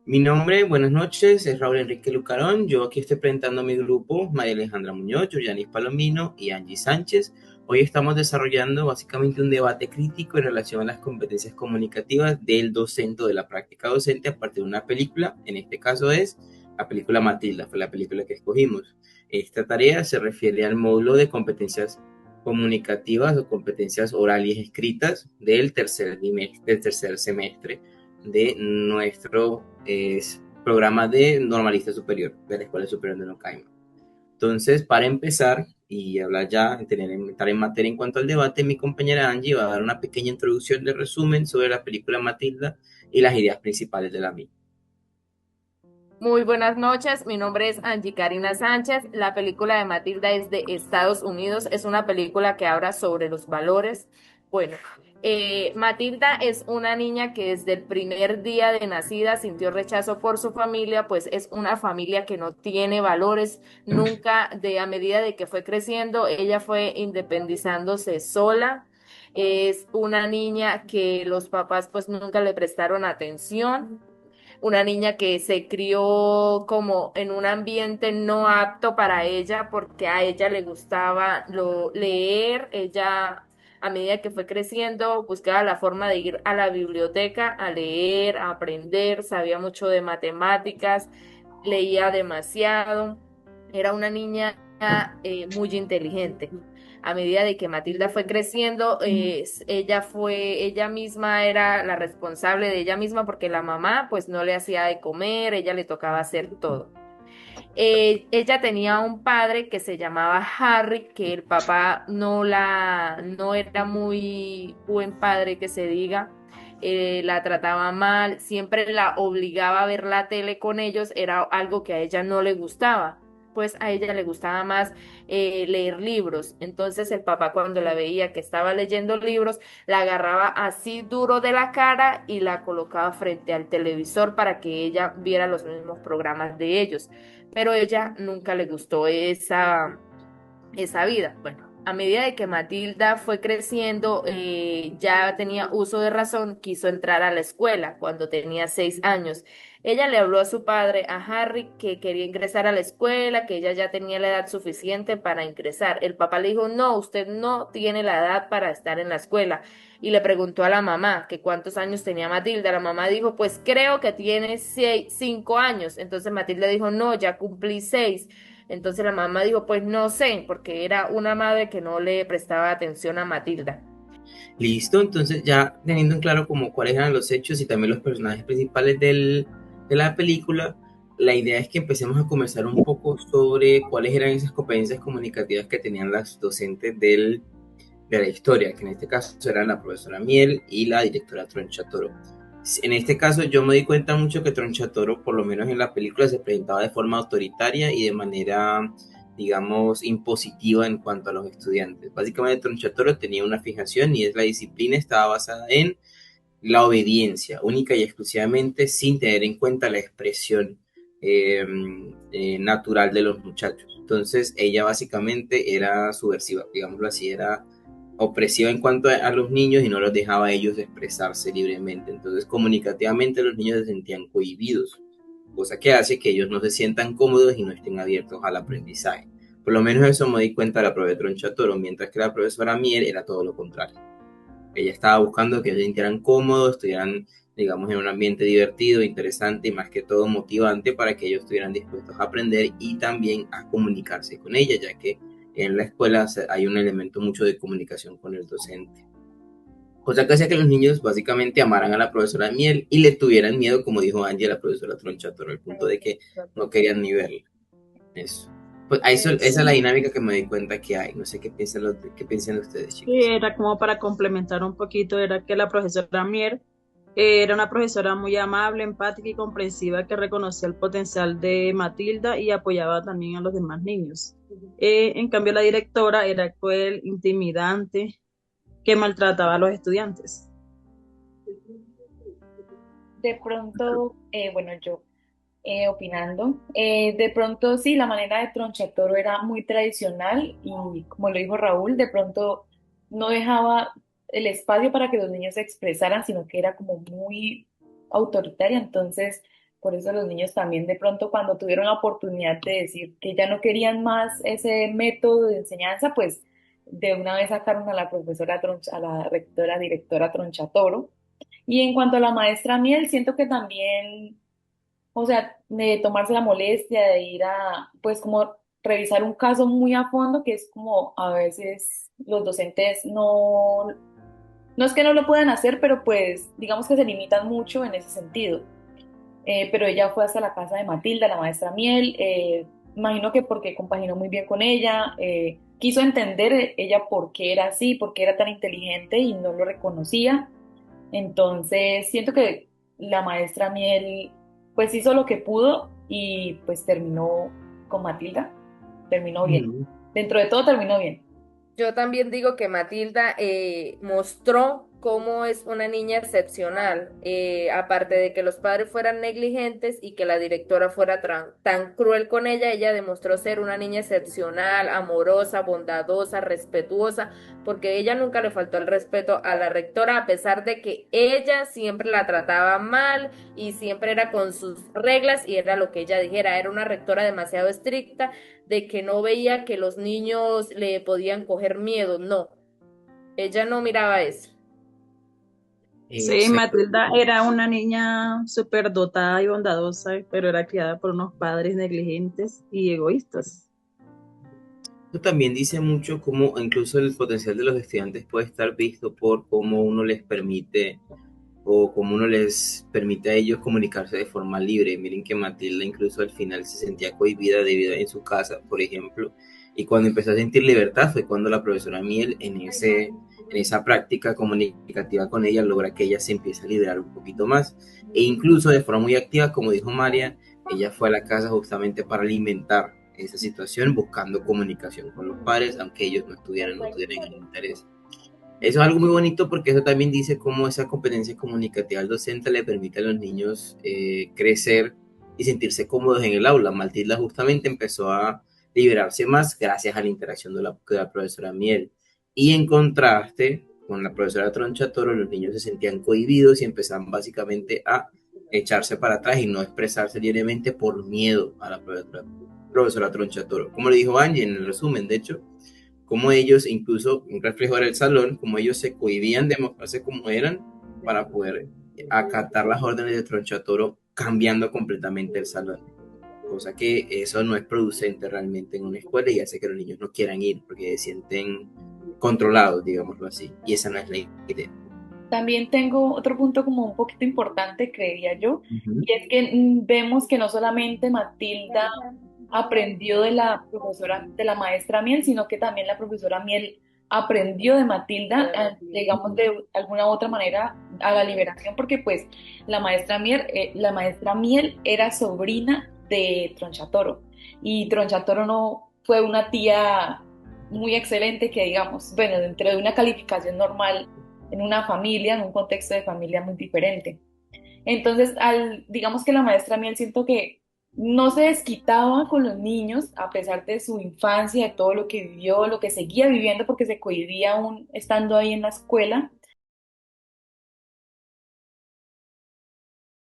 Mi nombre, buenas noches, es Raúl Enrique Lucarón. Yo aquí estoy presentando a mi grupo, María Alejandra Muñoz, Yurianis Palomino y Angie Sánchez. Hoy estamos desarrollando básicamente un debate crítico en relación a las competencias comunicativas del docente o de la práctica docente a partir de una película. En este caso es la película Matilda, fue la película que escogimos. Esta tarea se refiere al módulo de competencias comunicativas o competencias orales y escritas del tercer semestre de nuestro programa de normalista superior de la Escuela Superior de Nocaima. Entonces, para empezar y hablar ya, entrar en materia en cuanto al debate, mi compañera Angie va a dar una pequeña introducción de resumen sobre la película Matilda y las ideas principales de la misma. Muy buenas noches, mi nombre es Angie Karina Sánchez. La película de Matilda es de Estados Unidos, es una película que habla sobre los valores. Bueno, Matilda es una niña que desde el primer día de nacida sintió rechazo por su familia, pues es una familia que no tiene valores. Nunca, a medida de que fue creciendo, ella fue independizándose sola. Es una niña que los papás pues nunca le prestaron atención, una niña que se crió como en un ambiente no apto para ella porque a ella le gustaba leer. Ella, a medida que fue creciendo, buscaba la forma de ir a la biblioteca a leer, a aprender, sabía mucho de matemáticas, leía demasiado. Era una niña muy inteligente. A medida de que Matilda fue creciendo, ella misma era la responsable de ella misma porque la mamá pues no le hacía de comer, ella le tocaba hacer todo. Ella tenía un padre que se llamaba Harry, que el papá no era muy buen padre que se diga. La trataba mal, siempre la obligaba a ver la tele con ellos, era algo que a ella no le gustaba, pues a ella le gustaba más leer libros. Entonces el papá, cuando la veía que estaba leyendo libros, la agarraba así duro de la cara y la colocaba frente al televisor para que ella viera los mismos programas de ellos, pero ella nunca le gustó esa vida. Bueno, a medida de que Matilda fue creciendo, ya tenía uso de razón, quiso entrar a la escuela cuando tenía 6 años. Ella le habló a su padre, a Harry, que quería ingresar a la escuela, que ella ya tenía la edad suficiente para ingresar. El papá le dijo, no, usted no tiene la edad para estar en la escuela. Y le preguntó a la mamá que cuántos años tenía Matilda. La mamá dijo, pues creo que tiene 5 años. Entonces Matilda dijo, no, ya cumplí 6. Entonces la mamá dijo, pues no sé, porque era una madre que no le prestaba atención a Matilda. Listo, entonces ya teniendo en claro como cuáles eran los hechos y también los personajes principales de la película, la idea es que empecemos a conversar un poco sobre cuáles eran esas competencias comunicativas que tenían las docentes de la historia, que en este caso eran la profesora Miel y la directora Tronchatoro. En este caso yo me di cuenta mucho que Tronchatoro, por lo menos en la película, se presentaba de forma autoritaria y de manera, digamos, impositiva en cuanto a los estudiantes. Básicamente Tronchatoro tenía una fijación y es la disciplina estaba basada en la obediencia, única y exclusivamente, sin tener en cuenta la expresión natural de los muchachos. Entonces ella básicamente era subversiva, digámoslo así, era opresiva en cuanto a los niños y no los dejaba a ellos expresarse libremente. Entonces comunicativamente los niños se sentían cohibidos, cosa que hace que ellos no se sientan cómodos y no estén abiertos al aprendizaje. Por lo menos eso me di cuenta de la profesora Tronchatoro, mientras que la profesora Miel era todo lo contrario. Ella estaba buscando que ellos se sintieran cómodos, estuvieran, digamos, en un ambiente divertido, interesante y más que todo motivante para que ellos estuvieran dispuestos a aprender y también a comunicarse con ella, ya que en la escuela hay un elemento mucho de comunicación con el docente. Cosa que hacía que los niños básicamente amaran a la profesora Miel y le tuvieran miedo, como dijo Angie, a la profesora Tronchatoro, al punto de que no querían ni verla. Eso. Pues esa es la Sí, dinámica que me di cuenta que hay. No sé qué piensan ustedes, sí, chicos. era como para complementar un poquito, era que la profesora Mier era una profesora muy amable, empática y comprensiva que reconocía el potencial de Matilda y apoyaba también a los demás niños. En cambio, la directora era cruel, intimidante, que maltrataba a los estudiantes. De pronto, bueno, yo opinando, de pronto sí, la manera de Tronchatoro era muy tradicional y como lo dijo Raúl, de pronto no dejaba el espacio para que los niños se expresaran, sino que era como muy autoritaria. Entonces, por eso los niños también de pronto cuando tuvieron la oportunidad de decir que ya no querían más ese método de enseñanza, pues de una vez sacaron a la profesora a la rectora, directora Tronchatoro. Y en cuanto a la maestra Miel, siento que también, o sea, de tomarse la molestia de ir a, pues como revisar un caso muy a fondo, que es como a veces los docentes no es que no lo puedan hacer, pero pues digamos que se limitan mucho en ese sentido. Pero ella fue hasta la casa de Matilda, la maestra Miel, imagino que porque compaginó muy bien con ella, quiso entender ella por qué era así, por qué era tan inteligente y no lo reconocía. Entonces, siento que la maestra Miel pues hizo lo que pudo y pues terminó con Matilda, terminó bien. Ujú. Dentro de todo terminó bien. Yo también digo que Matilda mostró cómo es una niña excepcional, aparte de que los padres fueran negligentes y que la directora fuera tan cruel con ella demostró ser una niña excepcional, amorosa, bondadosa, respetuosa, porque ella nunca le faltó el respeto a la rectora, a pesar de que ella siempre la trataba mal y siempre era con sus reglas y era lo que ella dijera, era una rectora demasiado estricta de que no veía que los niños le podían coger miedo, no, ella no miraba eso. Sí, Exacto. Matilda era una niña súper dotada y bondadosa, pero era criada por unos padres negligentes y egoístas. Esto también dice mucho cómo incluso el potencial de los estudiantes puede estar visto por cómo uno les permite o cómo uno les permite a ellos comunicarse de forma libre. Miren que Matilda incluso al final se sentía cohibida debido a en su casa, por ejemplo, y cuando empezó a sentir libertad fue cuando la profesora Miel en esa práctica comunicativa con ella logra que ella se empiece a liderar un poquito más e incluso de forma muy activa, como dijo María, ella fue a la casa justamente para alimentar esa situación buscando comunicación con los padres, aunque ellos no tuvieran el interés. Eso es algo muy bonito porque eso también dice cómo esa competencia comunicativa al docente le permite a los niños crecer y sentirse cómodos en el aula. Matilda justamente empezó a liberarse más gracias a la interacción de la profesora Miel. Y en contraste con la profesora Tronchatoro, los niños se sentían cohibidos y empezaban básicamente a echarse para atrás y no expresarse libremente por miedo a la profesora Tronchatoro. Como le dijo Angie en el resumen, de hecho, como ellos, incluso un reflejo era el salón, como ellos se cohibían de mostrarse como eran para poder acatar las órdenes de Tronchatoro, cambiando completamente el salón. Cosa que eso no es producente realmente en una escuela y hace que los niños no quieran ir porque se sienten controlados, digámoslo así. Y esa no es la idea. También tengo otro punto como un poquito importante, creería yo, Ujú. y es que vemos que no solamente Matilda aprendió de la profesora, de la maestra Miel, sino que también la profesora Miel aprendió de Matilda, digamos de alguna u otra manera, a la liberación, porque pues la maestra Miel era sobrina de Tronchatoro, y Tronchatoro no fue una tía muy excelente que digamos, bueno, dentro de una calificación normal en una familia, en un contexto de familia muy diferente. Entonces, digamos que la maestra Miel siento que no se desquitaba con los niños a pesar de su infancia, de todo lo que vivió, lo que seguía viviendo porque se cohibía aún estando ahí en la escuela.